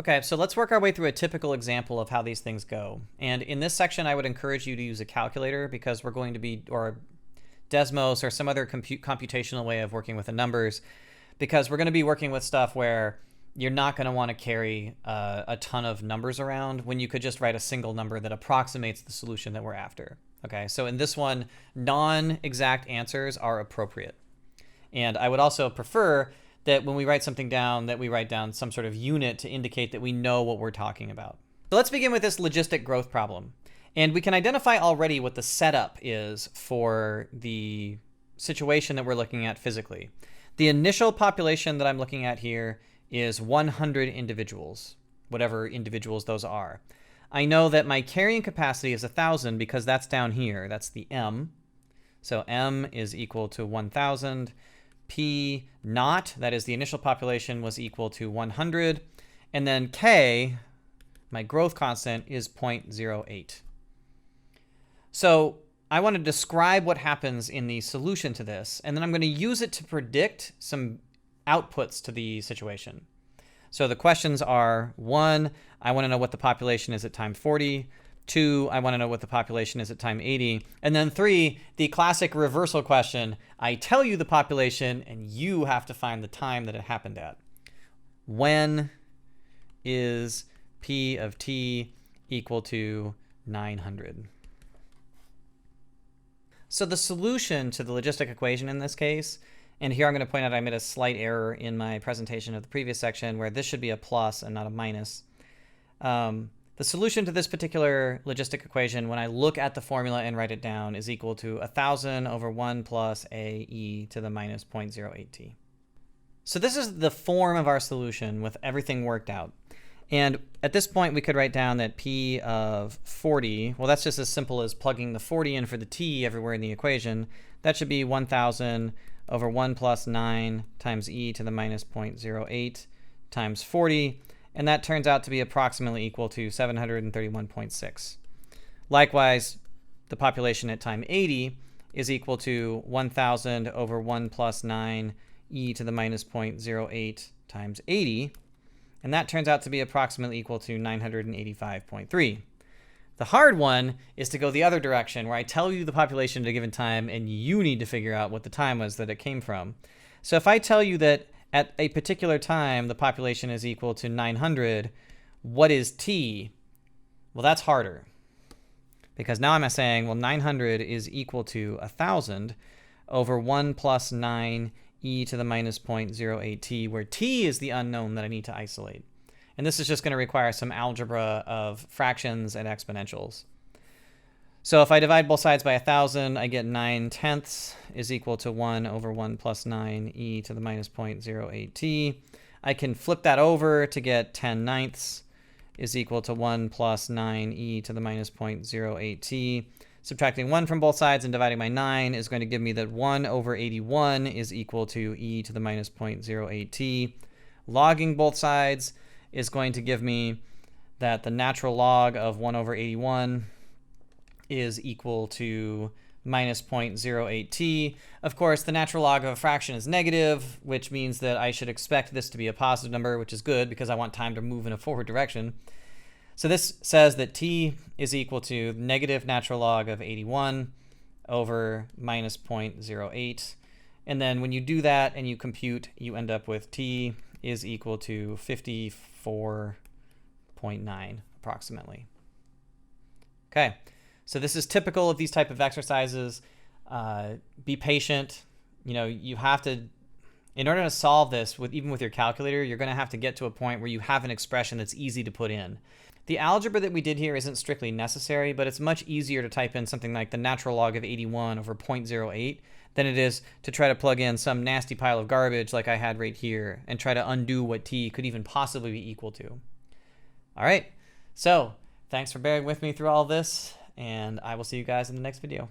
Okay, so let's work our way through a typical example of how these things go. And in this section, I would encourage you to use a calculator because we're going to be, or Desmos or some other computational way of working with the numbers, because we're going to be working with stuff where you're not going to want to carry a ton of numbers around when you could just write a single number that approximates the solution that we're after. Okay, so in this one, non-exact answers are appropriate. And I would also prefer that when we write something down, that we write down some sort of unit to indicate that we know what we're talking about. So let's begin with this logistic growth problem. And we can identify already what the setup is for the situation that we're looking at physically. The initial population that I'm looking at here is 100 individuals, whatever individuals those are. I know that my carrying capacity is 1,000 because that's down here. That's the M. So M is equal to 1,000. P naught, that is the initial population, was equal to 100. And then K, my growth constant, is 0.08. So I want to describe what happens in the solution to this, and then I'm going to use it to predict some outputs to the situation. So the questions are, 1, I want to know what the population is at time 40. 2, I want to know what the population is at time 80. And then 3, the classic reversal question. I tell you the population, and you have to find the time that it happened at. When is P of T equal to 900? So the solution to the logistic equation in this case, and here I'm going to point out I made a slight error in my presentation of the previous section where this should be a plus and not a minus. The solution to this particular logistic equation, when I look at the formula and write it down, is equal to 1,000 over 1 plus a e to the minus 0.08t. So this is the form of our solution with everything worked out. And at this point, we could write down that P of 40, well, that's just as simple as plugging the 40 in for the t everywhere in the equation. That should be 1,000 over 1 plus 9 times e to the minus 0.08 times 40. And that turns out to be approximately equal to 731.6. Likewise, the population at time 80 is equal to 1,000 over 1 plus 9 e to the minus 0.08 times 80. And that turns out to be approximately equal to 985.3. The hard one is to go the other direction, where I tell you the population at a given time, and you need to figure out what the time was that it came from. So if I tell you that at a particular time, the population is equal to 900, what is T? Well, that's harder. Because now I'm saying, well, 900 is equal to 1,000 over 1 plus 9 e to the minus 0.08t, where t is the unknown that I need to isolate. And this is just going to require some algebra of fractions and exponentials. So if I divide both sides by 1,000, I get 9/10 is equal to 1 over 1 plus 9 e to the minus 0.08t. I can flip that over to get 10/9 is equal to 1 plus 9 e to the minus 0.08t. Subtracting 1 from both sides and dividing by 9 is going to give me that 1 over 81 is equal to e to the minus 0.08t. Logging both sides is going to give me that the natural log of 1 over 81 is equal to minus 0.08t. Of course, the natural log of a fraction is negative, which means that I should expect this to be a positive number, which is good because I want time to move in a forward direction. So this says that t is equal to negative natural log of 81 over minus 0.08. And then when you do that and you compute, you end up with t is equal to 54.9 approximately. Okay, so this is typical of these type of exercises. Be patient. You know, you have to, in order to solve this, even with your calculator, you're going to have to get to a point where you have an expression that's easy to put in. The algebra that we did here isn't strictly necessary, but it's much easier to type in something like the natural log of 81 over 0.08 than it is to try to plug in some nasty pile of garbage like I had right here and try to undo what t could even possibly be equal to. All right, so thanks for bearing with me through all this, and I will see you guys in the next video.